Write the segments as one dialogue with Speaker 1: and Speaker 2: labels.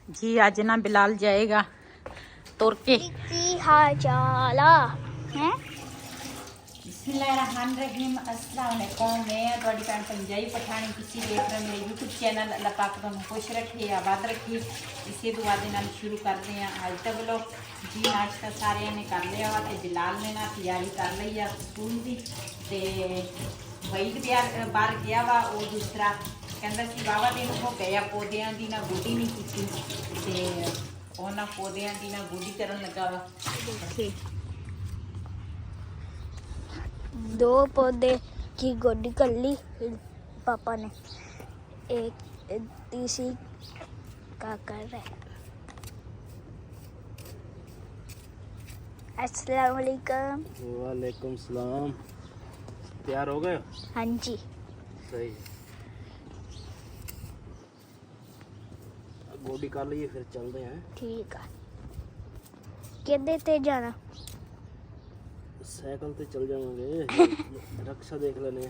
Speaker 1: जी आज ना बिलाल जाएगा तुर के। बिस्मिल्लाहिर्रहमानिर्रहीम। अस्सलाम वालेकुम। मैं थोड़ी भैन पंजाबी पठानी तुसी देख रहे मेरे यूट्यूब चैनल। अल्लाह पाक तुहानू खुश रखे आबाद रखे। इसे दुआ दे नाल शुरू करते हैं अज तक व्लॉग। जी नाश्ता सारे ने कर लिया वा ते बिलाल ने ना तैयारी कर ली है स्कूल की। ते वही बाहर गया वा वो दूसरा कहता सी वाहवा दिन हो गए आ पौदियां की ना गुड्डी नहीं की ते उन्होंने पौदियां की ना गुड्डी करन लगा वा।
Speaker 2: दो पौधे की गोडी कर ली पापा ने, एक तीसरी का कर रहे हैं। अस्सलाम वालेकुम।
Speaker 3: वालेकुम सलाम। तैयार हो गए?
Speaker 2: हाँ जी।
Speaker 3: सही है। गोडी कर ली फिर चलते हैं।
Speaker 2: ठीक है। किधर ते जाना?
Speaker 3: साइकिल ते चल जाएंगे। रक्षा देख लेने।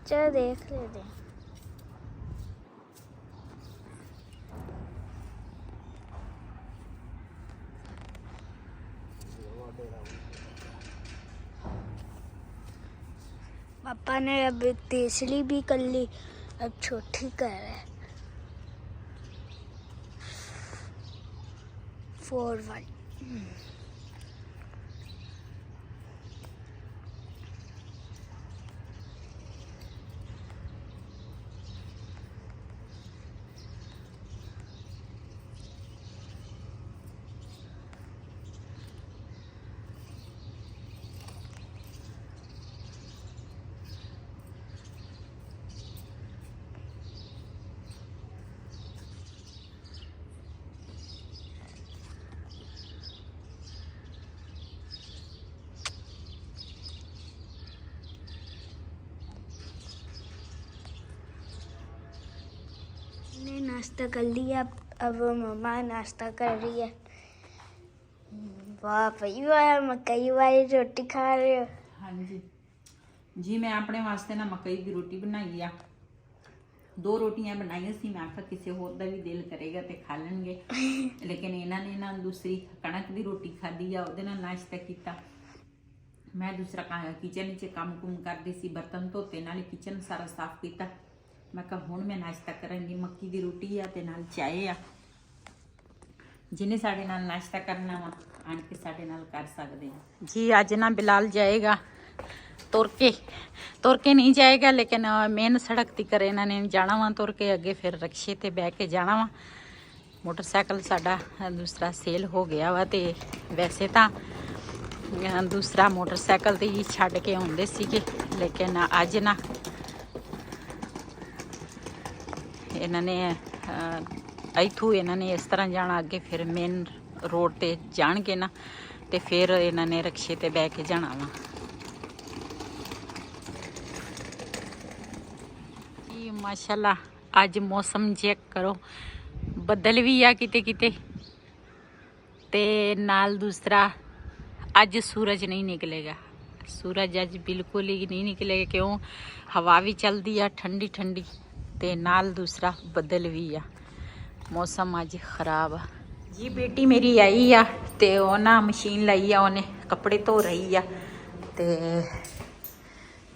Speaker 2: चलो देख लेते हैं। पापा ने अब तीसरी भी कर ली, अब छोटी कर रहे हैं। 4-1। ने नाश्ता कर लिया, अब मम्मा नाश्ता कर रही है। वाह भाई वाह, मकई वाली रोटी खा रहे हो?
Speaker 1: हाँ जी जी मैं अपने वास्ते ना मकई की रोटी बनाई आ। 2 रोटियां बनाई सी। मैं आखा किसी होर दा भी दिल करेगा तो खा लेंगे, लेकिन इन्होंने ना दूसरी कणक की रोटी खाधी आ, उहदे नाल नाश्ता किया। मैं दूसरा किचन च काम कुम करती सी, बर्तन धोते नाल किचन सारा साफ किया। मैं कहा हुण मैं नाश्ता करांगी। मक्की की रोटी आ ते नाल चाय आ। जिन्हें साडे नाल नाश्ता करना वा आण के साडे नाल कर सकदे हैं। जी अज ना बिलाल जाएगा तुर के नहीं जाएगा, लेकिन मेन सड़क तिकर इन्होंने जाना वा तुर के। अगे फिर रक्शे ते बह के जाना वा। मोटरसाइकिल साडा दूसरा सेल हो गया वा ते वैसे तो दूसरा मोटरसाइकिल ते ही छड्ड के आउंदे सीगे, लेकिन अज ना इन्होंने इथों इन्होंने इस तरह जाना, अगे फिर मेन रोड ते जाणगे ना ते फिर इन्होंने रक्शे ते बह के जाना वा। जी माशाल्लाह अज मौसम चेक करो, बदल भी आ किते किते ते नाल दूसरा अज सूरज नहीं निकलेगा। सूरज अज बिल्कुल ही नहीं निकलेगा, क्यों हवा भी चलती है ठंडी ठंडी ते नाल दूसरा बदल भी आ। मौसम अज खराब आ। जी बेटी मेरी आई आ ते ओ ना मशीन लाई आ, उन्हें कपड़े धो रही आ ते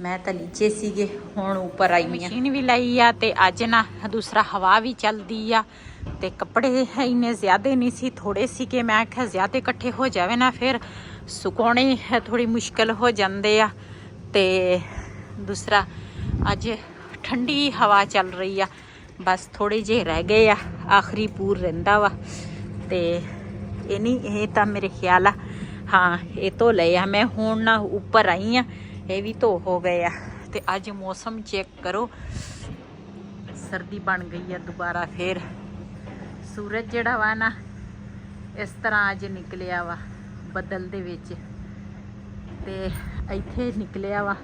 Speaker 1: मैं तो नीचे सीगे हुण ऊपर आई। मशीन भी लाई आ ते अज ना दूसरा हवा भी चलती आ ते कपड़े इन्ने ज़्यादा नहीं सी, थोड़े सी के मैं आख्या ज़्यादा इकट्ठे हो जावे ना फिर सुकाने थोड़ी मुश्किल हो जाते आ। ते दूसरा अज ठंडी हवा चल रही आ, बस थोड़े जे रह गए आ, आखिरी पूर रहिंदा वा ते ये तो मेरे ख्याल आ। हाँ ये तो ले आ, मैं हुण ना ऊपर आई आ, ये भी तो हो गए आ। ते अज मौसम चेक करो, सर्दी बन गई है दोबारा। फिर सूरज जिहड़ा वा ना इस तरह अज निकलिया वा बदल दे विच ते इत्थे निकलिया वा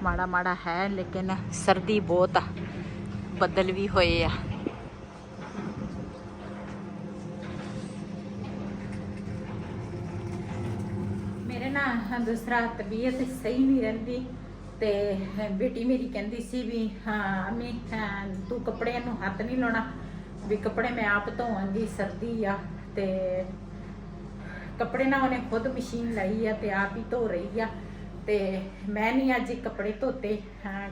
Speaker 1: माड़ा माड़ा है, लेकिन सर्दी बहुत आ, बदल भी होए आ। मेरे ना दूसरा तबीयत सही नहीं रहती ਤੇ ਬੇਟੀ ਮੇਰੀ ਕਹਿੰਦੀ ਸੀ ਵੀ ਹਾਂ ਅੰਮੀ ਤੂੰ ਕੱਪੜਿਆਂ ਨੂੰ ਹੱਥ ਨਹੀਂ ਲਾਉਣਾ, ਵੀ ਕੱਪੜੇ ਮੈਂ ਆਪ ਧੋਵਾਂਗੀ, ਸਰਦੀ ਆ। ਤੇ ਕੱਪੜੇ ਨਾ ਉਹਨੇ ਖੁਦ ਮਸ਼ੀਨ ਲਾਈ ਆ ਤੇ ਆਪ ਹੀ ਧੋ ਰਹੀ ਆ। ਤੇ ਮੈਂ ਨਹੀਂ ਅੱਜ ਕੱਪੜੇ ਧੋਤੇ।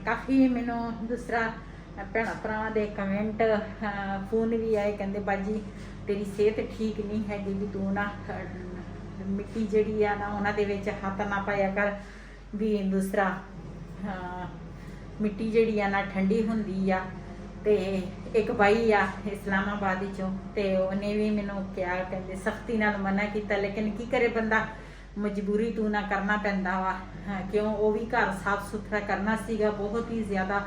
Speaker 1: ਕਾਫੀ ਮੈਨੂੰ ਦੂਸਰਾ ਭੈਣਾਂ ਭਰਾਵਾਂ ਦੇ ਕਮੈਂਟ, ਫੋਨ ਵੀ ਆਏ, ਕਹਿੰਦੇ ਬਾਜੀ ਤੇਰੀ ਸਿਹਤ ਠੀਕ ਨਹੀਂ ਹੈਗੀ, ਵੀ ਤੂੰ ਨਾ ਮਿੱਟੀ ਜਿਹੜੀ ਆ ਨਾ ਉਹਨਾਂ ਦੇ ਵਿੱਚ ਹੱਥ ਨਾ ਪਾਇਆ ਕਰ, ਵੀ ਦੂਸਰਾ ਮਿੱਟੀ ਜਿਹੜੀ ਆ ਨਾ ਠੰਡੀ ਹੁੰਦੀ ਆ। ਤੇ ਇੱਕ ਬਾਈ ਆ ਇਸਲਾਮਾਬਾਦ ਵਿੱਚੋਂ, ਤੇ ਉਹਨੇ ਵੀ ਮੈਨੂੰ ਕਿਹਾ, ਕਹਿੰਦੇ ਸਖਤੀ ਨਾਲ ਮਨਾ ਕੀਤਾ, ਲੇਕਿਨ ਕੀ ਕਰੇ ਬੰਦਾ, ਮਜਬੂਰੀ ਤੂੰ ਨਾ ਕਰਨਾ ਪੈਂਦਾ ਵਾ। ਕਿਉਂ ਉਹ ਵੀ ਘਰ ਸਾਫ ਸੁਥਰਾ ਕਰਨਾ ਸੀਗਾ, ਬਹੁਤ ਹੀ ਜ਼ਿਆਦਾ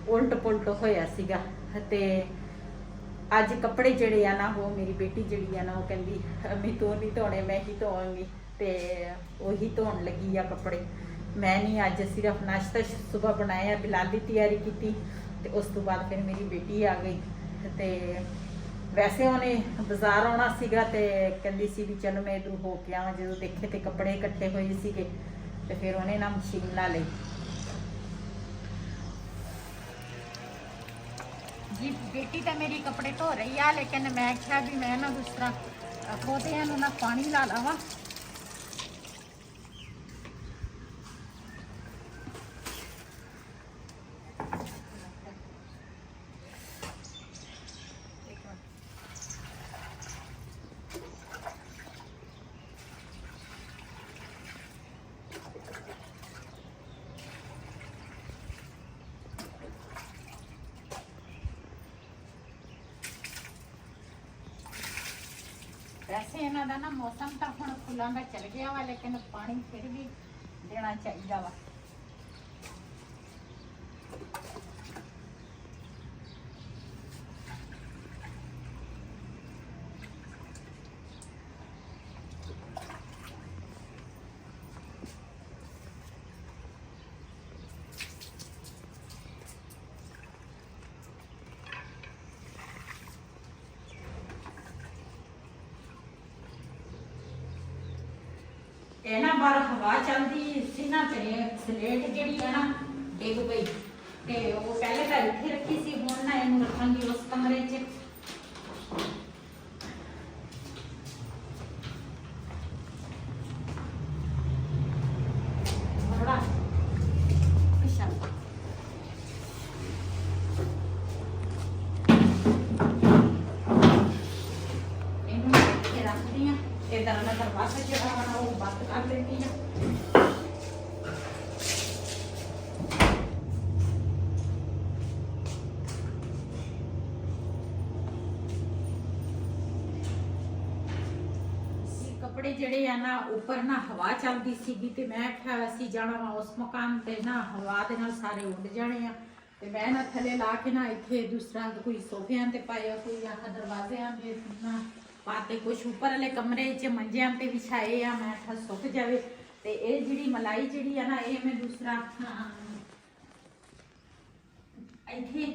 Speaker 1: ਉਲਟ ਪੁਲਟ ਹੋਇਆ ਸੀਗਾ। ਤੇ ਅੱਜ ਕੱਪੜੇ ਜਿਹੜੇ ਆ ਨਾ ਉਹ ਮੇਰੀ ਬੇਟੀ ਜਿਹੜੀ ਆ ਨਾ ਉਹ ਕਹਿੰਦੀ ਮੈਂ ਤੂੰ ਨਹੀਂ ਧੋਣੇ, ਮੈਂ ਹੀ ਧੋਵਾਂਗੀ। ਤੇ ਉਹੀ ਧੋਣ ਲੱਗੀ ਆ ਕੱਪੜੇ, ਮੈਂ ਨਹੀਂ। ਅੱਜ ਸਿਰਫ ਨਾਸ਼ਤਾ ਸੁਬਹ ਬਣਾਇਆ, ਬਿਲਾਲ ਦੀ ਤਿਆਰੀ ਕੀਤੀ, ਤੇ ਉਸ ਤੋਂ ਬਾਅਦ ਫਿਰ ਮੇਰੀ ਬੇਟੀ ਆ ਗਈ। ਤੇ ਵੈਸੇ ਉਹਨੇ ਬਾਜ਼ਾਰ ਆਉਣਾ ਸੀਗਾ ਤੇ ਕਹਿੰਦੀ ਸੀ ਵੀ ਚਲੋ ਮੈਂ ਇੱਧਰ ਹੋ ਕੇ ਆਵਾਂ। ਜਦੋਂ ਦੇਖੇ ਤੇ ਕੱਪੜੇ ਇਕੱਠੇ ਹੋਏ ਸੀਗੇ ਤੇ ਫਿਰ ਉਹਨੇ ਨਾ ਮਸ਼ੀਨ ਲਾ ਲਈ। ਜੀ ਬੇਟੀ ਤਾਂ ਮੇਰੀ ਕੱਪੜੇ ਧੋ ਰਹੀ ਆ, ਲੇਕਿਨ ਮੈਂ ਕਿਹਾ ਵੀ ਮੈਂ ਨਾ ਦੂਸਰਾ ਪੌਦਿਆਂ ਨੂੰ ਨਾ ਪਾਣੀ ਲਾ ਲਵਾਂ। ਵੈਸੇ ਇਹਨਾਂ ਦਾ ਨਾ ਮੌਸਮ ਤਾਂ ਹੁਣ ਫੁੱਲਾਂ ਦਾ ਚੱਲ ਗਿਆ ਵਾ, ਲੇਕਿਨ ਪਾਣੀ ਫਿਰ ਵੀ ਦੇਣਾ ਚਾਹੀਦਾ ਵਾ। ਇਹ ਨਾ ਬਾਹਰ ਹਵਾ ਚੱਲਦੀ ਸੀ ਨਾ, ਤੇ ਸਲੇਟ ਜਿਹੜੀ ਹੈ ਨਾ ਡਿੱਗ ਪਈ। ਤੇ ਉਹ ਪਹਿਲੇ ਤਾਂ ਇੱਥੇ ਰੱਖੀ ਸੀ, ਹੁਣ ਨਾ ਇਹਨੂੰ ਰੱਖਾਂਗੀ ਉਸ ਕਮਰੇ 'ਚ। ਇਹਨੂੰ ਇੱਥੇ ਰੱਖਦੀ ਆ, ਤੇ ਦਰਵਾਜ਼ਾ ਜਿਹੜਾ ਵਾ ਉਹ ਬੰਦ ਕਰ ਲੈਂਦੀ ਆ। ਕੱਪੜੇ ਜਿਹੜੇ ਆ ਨਾ ਉੱਪਰ ਨਾ ਹਵਾ ਚੱਲਦੀ ਸੀਗੀ, ਤੇ ਮੈਂ ਕਿਹਾ ਅਸੀਂ ਜਾਣਾ ਵਾ ਉਸ ਮਕਾਨ ਤੇ ਨਾ ਹਵਾ ਦੇ ਨਾਲ ਸਾਰੇ ਉੱਡ ਜਾਣੇ ਆ। ਤੇ ਮੈਂ ਨਾ ਥੱਲੇ ਲਾ ਕੇ ਨਾ ਇੱਥੇ ਦੂਸਰਾ ਕੋਈ ਸੋਫਿਆਂ ਤੇ ਪਾਇਆ, ਕੋਈ ਆਹ ਦਰਵਾਜ਼ਿਆਂ ਦੇ ਨਾ ਪਾਤੇ, ਕੁਛ ਉੱਪਰ ਵਾਲੇ ਕਮਰੇ 'ਚ ਮੰਜਿਆਂ ਤੇ ਵਿਛਾਏ ਆ। ਮੈਂ ਕਿਹਾ ਸੁੱਕ ਜਾਵੇ। ਤੇ ਇਹ ਜਿਹੜੀ ਮਲਾਈ ਜਿਹੜੀ ਆ ਨਾ ਇਹ ਮੈਂ ਦੂਸਰਾ ਇੱਥੇ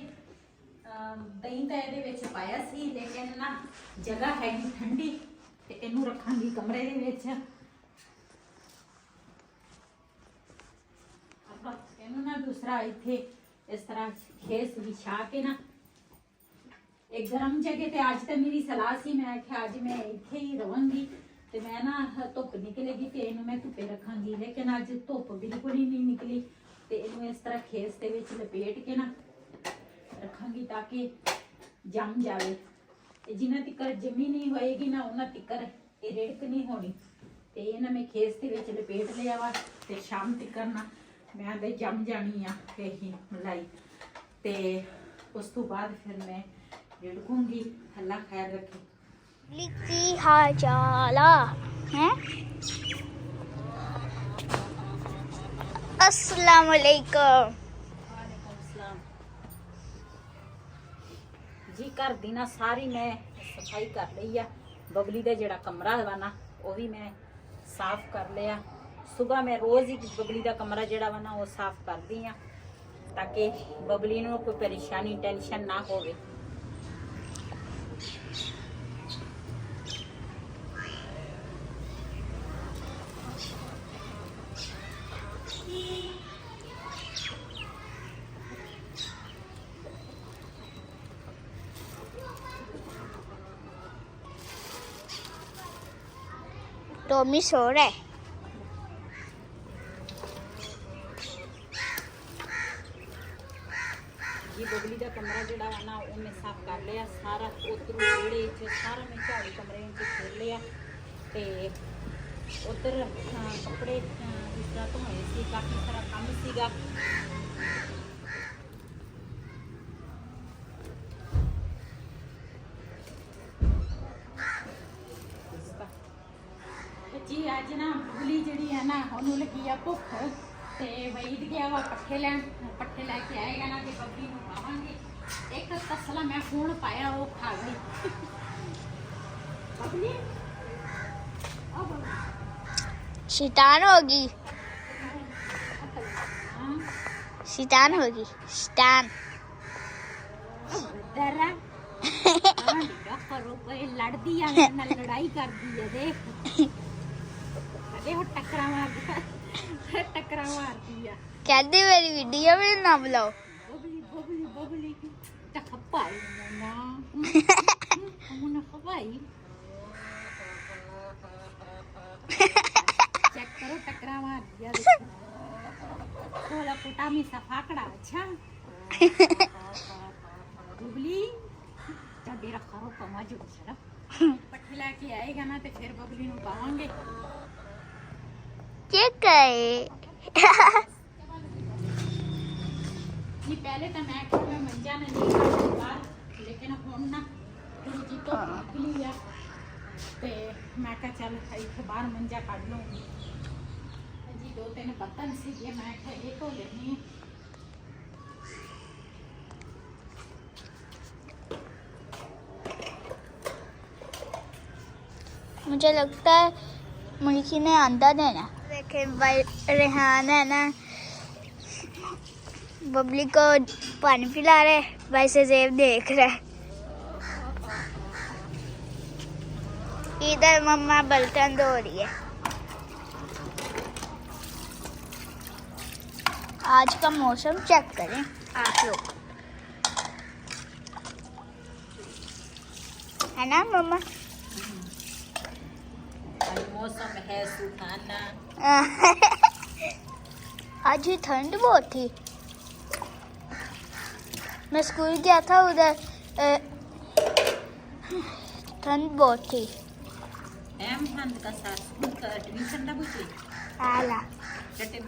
Speaker 1: ਦਹੀਂ ਤਾਂ ਇਹਦੇ ਵਿੱਚ ਪਾਇਆ ਸੀ, ਲੇਕਿਨ ਨਾ ਜਗ੍ਹਾ ਹੈਗੀ ਠੰਡੀ, ਤੇ ਇਹਨੂੰ ਰੱਖਾਂਗੀ ਕਮਰੇ ਦੇ ਵਿੱਚ। ਆਪਾਂ ਇਹਨੂੰ ਨਾ ਦੂਸਰਾ ਇੱਥੇ ਇਸ ਤਰ੍ਹਾਂ ਖੇਸ ਵਿਛਾ ਕੇ ਨਾ ਇੱਕ ਗਰਮ ਜਗ੍ਹਾ ਤੇ, ਅੱਜ ਤਾਂ ਮੇਰੀ ਸਲਾਹ ਸੀ, ਮੈਂ ਕਿਹਾ ਅੱਜ ਮੈਂ ਇੱਥੇ ਹੀ ਰਵਾਂਗੀ, ਤੇ ਮੈਂ ਨਾ ਧੁੱਪ ਨਿਕਲੇਗੀ ਤੇ ਇਹਨੂੰ ਮੈਂ ਧੁੱਪੇ ਰੱਖਾਂਗੀ। ਲੇਕਿਨ ਅੱਜ ਧੁੱਪ ਬਿਲਕੁਲ ਹੀ ਨਹੀਂ ਨਿਕਲੀ, ਤੇ ਇਹਨੂੰ ਇਸ ਤਰ੍ਹਾਂ ਖੇਸ ਦੇ ਵਿੱਚ ਲਪੇਟ ਕੇ ਨਾ ਰੱਖਾਂਗੀ ਤਾਂ ਕਿ ਜੰਮ ਜਾਵੇ। ਤੇ ਜਿੰਨਾ ਤੱਕ ਜੰਮੀ ਨਹੀਂ ਹੋਏਗੀ ਨਾ ਉਹਨਾਂ ਤੱਕ ਇਹ ਰਿੜਕ ਨਹੀਂ ਹੋਣੀ। ਤੇ ਇਹ ਨਾ ਮੈਂ ਖੇਸ ਦੇ ਵਿੱਚ ਲਪੇਟ ਲਿਆ ਵਾ, ਤੇ ਸ਼ਾਮ ਤੱਕ ਨਾ ਮੈਂ ਤੇ ਜੰਮ ਜਾਣੀ ਆ ਇਹੀ ਮਲਾਈ। ਤੇ ਉਸ ਤੋਂ ਬਾਅਦ ਫਿਰ ਮੈਂ ਰਿੜਕੂੰਗੀ। ਅੱਲਾ ਖੈਰ ਰੱਖੇ।
Speaker 2: ਕੀ ਹਾਲ ਚਾਲ ਆ ਹੈ? अस्सलाम वालेकुम।
Speaker 1: जी घर दी ना सारी मैं सफाई कर ली आ। बबली का जोड़ा कमरा वा ना वो भी मैं साफ कर लिया। सुबह मैं रोज़ ही बबली का कमरा जोड़ा वा ना वो साफ करती हाँ ताकि बबली नूं कोई परेशानी टेंशन ना होवे।
Speaker 2: टॉमी सो रहा है।
Speaker 1: जी बबली का कमरा जोड़ा वा ना वो मैं साफ कर लिया सारा उधर वेड़े सारा मैं झाड़ू कमरे फेर लिया ते उधर कपड़े जिस तरह धोए सी काफ़ी सारा काम सीगा। जी अज ना बबली जी है ना उन्होंने लगी आ भुख ते वईद गया वा पट्ठे लैके आएगा ना ते बबली नूं पावांगे। एक तसला मैं हुण पाया वो खा गई बबली
Speaker 2: शैतान होगी, शैतान होगी, शैतान।
Speaker 1: डरा करो कोई लड़दी आ मेरे नाल लड़ाई करदी है देख देखो टकरा मारदी है।
Speaker 2: कहती मेरी वीडियो में ना बुलाओ।
Speaker 1: बबली बबली बबली टकपाई ना हमने खपाई चेक करो टकरा मार दिया थोड़ा कुटा में सफाकड़ा। अच्छा बबली चाबी रखा हो कमा जो सर पट्टी लाके आएगा ना तो फिर बबली नूं पावांगे।
Speaker 2: क्या कहे
Speaker 1: नहीं पहले तो मैं मंजा ने नहीं खाया बाहर लेकिन हुण ना थोड़ी जी तो निकली है ते मैं कहा चल इत्थे बाहर मंजा कढ लूंगी। जी 2-3 बर्तन सीगे मैं कहा ये धो लेनी है।
Speaker 2: मुझे लगता है मुल्की ने अंडा देना। देखे भाई रेहान है ना बबली को पानी पिला रहे, भाई से जेब देख रहा है। इधर मम्मा बर्तन धो रही है। आज का मौसम चेक करें आप लोग, है ना मम्मा?
Speaker 1: मौसम है सुहाना।
Speaker 2: आज ही ठंड बहुत थी। मैं स्कूल गया था उधर ठंड बहुत थी।
Speaker 1: ठंड का साथ ट्यूशन का बुझे
Speaker 2: आला
Speaker 1: चटे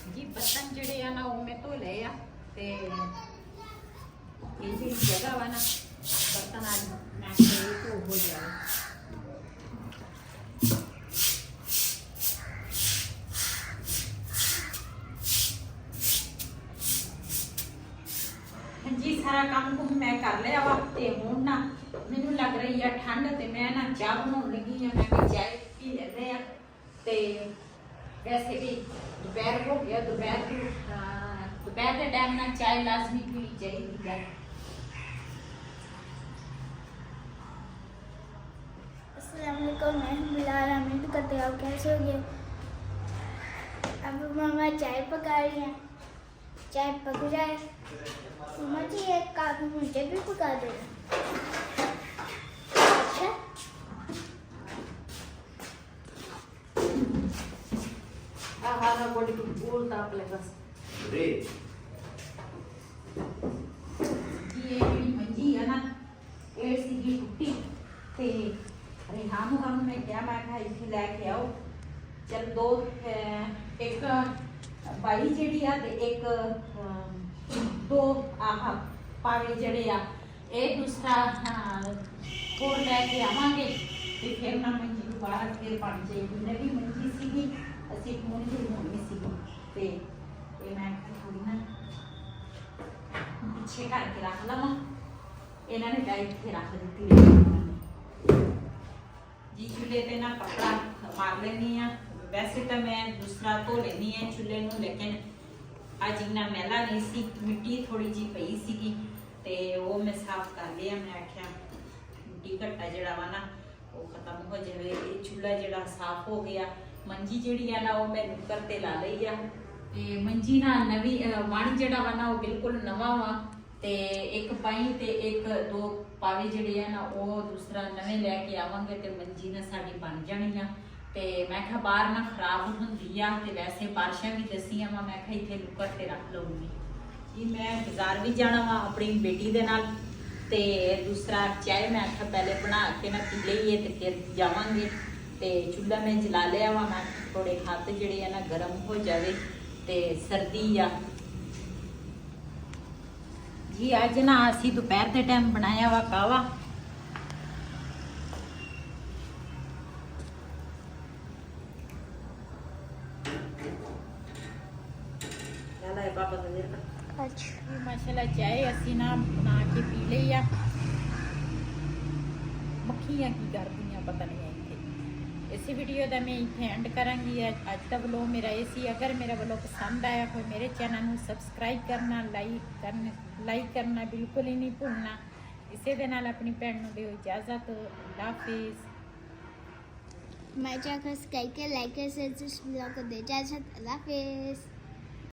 Speaker 1: जी बर्तन जड़े आ ना वो मैं तो ले आ ते ये जी जगह वा ना बर्तन आज मैं तो हो जाए। जी सारा काम कुम मैं कर लिया वा ते हुण ना मैनू लग रही है ठंड ते मैं ना चाह बनाउण लगी आ। मैं कहा चाय पी लेंदे आ ते वैसे भी दोपहर हो गया दोपहर के टाइम ना चाय लाजमी पीनी चाहिए है।
Speaker 2: अस्सलाम वालेकुम, मैं बिलाल अहमद करते आप कैसे हो गए? अब मम्मा चाय पका रही हैं, चाय पक जाए मम्मा जी एक कप मुझे भी पका देना। अच्छा
Speaker 1: आहारा बॉडी को बोलता अपने बस
Speaker 3: रे
Speaker 1: ये मेरी मंजी है ना एड़ सी की टुट्टी ते रेहान हम मैं क्या मैं कहा इथे लेके आओ चल दो एक बाई जेड़ी आ ते एक दो आह पावे जड़े आ ए दूसरा होर लेके आवांगे ते फिर ना मंजी दोबारा फिर बन जाएगी। नवी मंजी सीगी ਅਸੀਂ ਹੁਣ ਦੀ ਹੋਣੀ ਸੀ ਤੇ ਇਹ ਮੈਂ ਥੋੜੀ ਨਾ ਪਿੱਛੇ ਕਰਕੇ ਰੱਖ ਲਵਾਂ। ਇਹਨਾਂ ਨੇ ਡਾਈਟ ਤੇ ਰੱਖ ਦਿੱਤੀ ਜੀ ਚੁੱਲ੍ਹੇ ਤੇ ਨਾ ਕੱਪੜਾ ਮਾਰ ਲੈਣੀ ਆ। ਵੈਸੇ ਤਾਂ ਮੈਂ ਦੂਸਰਾ ਧੋ ਲੈਣੀ ਹੈ ਚੁੱਲ੍ਹੇ ਨੂੰ ਲੇਕਿਨ ਅੱਜ ਇੰਨਾ ਮੈਲਾ ਨਹੀਂ ਸੀ ਮਿੱਟੀ ਥੋੜੀ ਜੀ ਪਈ ਸੀਗੀ ਤੇ ਉਹ ਮੈਂ ਸਾਫ਼ ਕਰ ਲਿਆ। ਮੈਂ ਆਖਿਆ ਮਿੱਟੀ ਘੱਟਾ ਜਿਹੜਾ ਵਾ ਨਾ ਉਹ ਖਤਮ ਹੋ ਜਾਵੇ। ਇਹ ਚੁੱਲ੍ਹਾ ਜਿਹੜਾ ਸਾਫ਼ ਹੋ ਗਿਆ। मंजी जी है ना वो मैं नुक्कर ते ला ली आ ਤੇ ਮੰਜੀ ਨਾਲ ਨਵੀਂ ਵਣ ਜਿਹੜਾ ਵਾ ਨਾ ਉਹ ਬਿਲਕੁਲ ਨਵਾਂ ਵਾ ਤੇ ਇੱਕ ਪਾਈ ਤੇ ਇੱਕ ਦੋ ਪਾਵੇ ਜਿਹੜੇ ਆ ਨਾ ਉਹ ਦੂਸਰਾ ਨਵੇਂ ਲੈ ਕੇ ਆਵਾਂਗੇ ਤੇ ਮੰਜੀ ਨਾ ਸਾਡੀ ਬਣ ਜਾਣੀ ਆ। ਤੇ ਮੈਂ ਕਿਹਾ ਬਾਹਰ ਨਾ ਖਰਾਬ ਹੁੰਦੀ ਆ ਤੇ ਵੈਸੇ ਬਾਰਿਸ਼ਾਂ ਵੀ ਦਸੀਆਂ ਵਾ, ਮੈਂ ਕਿਹਾ ਇੱਥੇ ਲੁਕਰ ਤੇ ਰੱਖ ਲਊਂਗੀ ਜੀ। ਮੈਂ ਬਾਜ਼ਾਰ ਵੀ ਜਾਣਾ ਵਾ ਆਪਣੀ ਬੇਟੀ ਦੇ ਨਾਲ ਤੇ ਦੂਸਰਾ ਚਾਹ ਮੈਂ ਆਖਿਆ ਪਹਿਲੇ ਬਣਾ ਕੇ ਨਾ ਪੀ ਲਈਏ ਤੇ ਫਿਰ ਜਾਵਾਂਗੇ। ਤੇ ਚੁੱਲ੍ਹਾ ਮੈਂ ਜਲਾ ਲਿਆ ਵਾ, ਮੈਂ ਥੋੜੇ ਹੱਥ ਜਿਹੜੇ ਆ ਨਾ ਗਰਮ ਹੋ ਜਾਵੇ ਤੇ ਸਰਦੀ ਆ ਜੀ। ਅੱਜ ਨਾ ਅਸੀਂ ਦੁਪਹਿਰ ਦੇ ਟਾਈਮ ਬਣਾਇਆ ਵਾ ਕਾਵਾ।
Speaker 2: अच्छा
Speaker 1: ਮਾਸ਼ਾਅੱਲਾ ਚਾਹ ਅਸੀਂ ਨਾ ਬਣਾ ਕੇ ਪੀ ਲਈ ਆ। ਮੱਖੀਆਂ ਕੀ ਕਰਦੀਆਂ ਪਤਾ ਨਹੀਂ ਇੱਥੇ। ਇਸੇ ਵੀਡੀਓ ਦਾ ਮੈਂ ਇੱਥੇ ਐਂਡ ਕਰਾਂਗੀ। ਅੱਜ ਦਾ ਵਲੋਗ ਮੇਰਾ ਇਹ ਸੀ। ਅਗਰ ਮੇਰਾ ਵਲੋਗ ਪਸੰਦ ਆਇਆ ਹੋਵੇ ਮੇਰੇ ਚੈਨਲ ਨੂੰ ਸਬਸਕ੍ਰਾਈਬ ਕਰਨਾ, ਲਾਈਕ ਕਰਨਾ ਬਿਲਕੁਲ ਹੀ ਨਹੀਂ ਭੁੱਲਣਾ। ਇਸੇ ਦੇ ਨਾਲ ਆਪਣੀ ਭੈਣ ਨੂੰ ਦਿਓ ਇਜਾਜ਼ਤ। ਅੱਲਾਹ ਹਾਫਿਜ਼।
Speaker 2: मैं चाहकर लाइक कर से इस ब्लॉग को दे इजाजत। अल्लाह हाफिज़।